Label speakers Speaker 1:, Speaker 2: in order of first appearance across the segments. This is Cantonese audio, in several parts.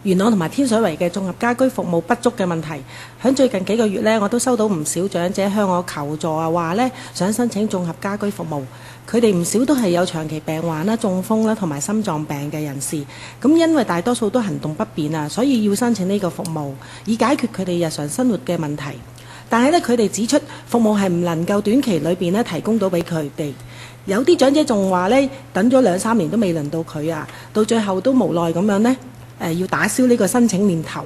Speaker 1: 元朗同埋天水圍嘅綜合家居服務不足嘅問題。喺最近幾個月呢，我都收到唔少長者向我求助啊，話呢想申請綜合家居服務。佢哋唔少都係有長期病患啦、中風啦同埋心臟病嘅人士。咁因為大多數都行動不便啊，所以要申請呢個服務，以解決佢哋日常生活嘅問題。但係呢，佢哋指出服務係唔能夠短期裏邊呢提供到俾佢哋。有啲長者仲話呢，等咗2-3年都未輪到佢啊，到最後都無奈咁樣呢，要打消呢個申請念頭。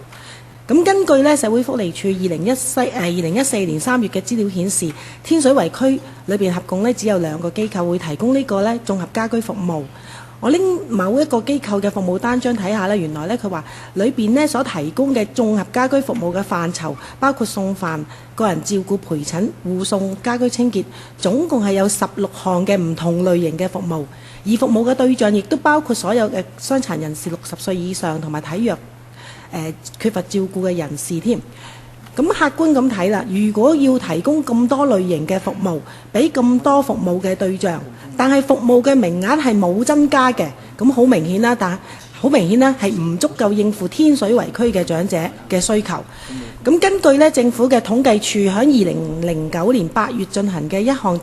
Speaker 1: 咁根據呢社會福利署2014年3月嘅資料顯示，天水圍區裏邊合共呢只有2個機構會提供呢個呢綜合家居服務。我拎某一個機構嘅服務單張睇下呢，原來呢佢話裏邊呢所提供嘅綜合家居服務嘅範疇包括送飯、個人照顧、陪診、護送、家居清潔，總共係有16項嘅唔同類型嘅服務。而服務嘅對象亦都包括所有嘅傷殘人士、60歲以上同埋體弱缺乏照顧嘅人士添。咁客觀咁睇啦，如果要提供咁多類型嘅服務，俾咁多服務嘅對象，但係服務嘅名額係冇增加嘅，咁好明顯啦。係唔足夠應付天水圍區嘅長者嘅需求。咁根據呢政府嘅統計處喺2009年8月進行嘅一項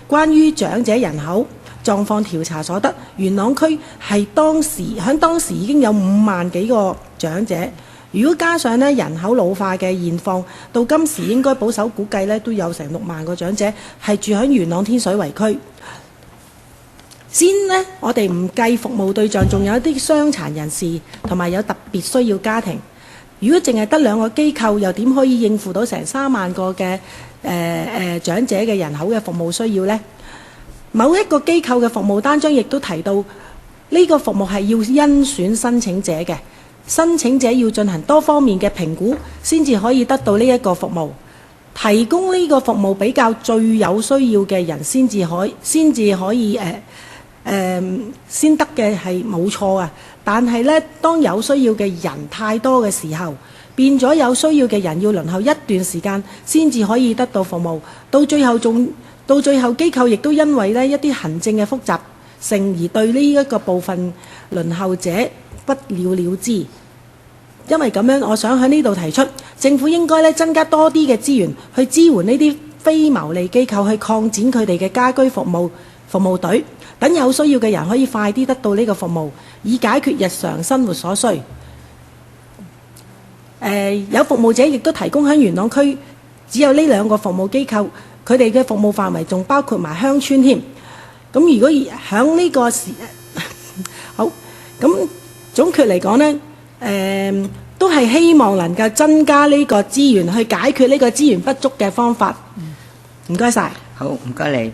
Speaker 1: 關於長者人口狀況調查所得，元朗區係當時已經有5萬幾個長者。如果加上呢人口老化嘅現況，到今時應該保守估計呢都有成6萬個長者係住喺元朗天水圍區。先呢，我哋唔計服務對象，仲有一啲傷殘人士同埋有特別需要家庭。如果淨係得2個機構，又點可以應付到成3萬個嘅長者嘅人口嘅服務需要呢？某一個機構嘅服務單張亦都提到，呢個服務係要甄選申請者嘅。申請者要進行多方面嘅評估，先至可以得到呢一個服務。提供呢個服務比較最有需要嘅人先至可以先得嘅係冇錯啊。但係呢，當有需要嘅人太多嘅時候，變咗有需要嘅人要輪候一段時間先至可以得到服務。到最後機構亦都因為呢一啲行政嘅複雜性而對呢一個部分輪候者不了了之。因為咁樣，我想喺呢度提出，政府應該增加多啲嘅資源去支援呢啲非牟利機構，去擴展佢哋嘅家居服務隊，等有需要嘅人可以快啲得到呢個服務，以解決日常生活所需。有服務者亦都提供喺元朗區只有呢2個服務機構，佢哋嘅服務範圍仲包括埋鄉村添。咁如果喺呢個時好，咁總括嚟講呢，都係希望能夠增加呢個資源，去解決呢個資源不足嘅方法。唔該晒。
Speaker 2: 好，唔該你。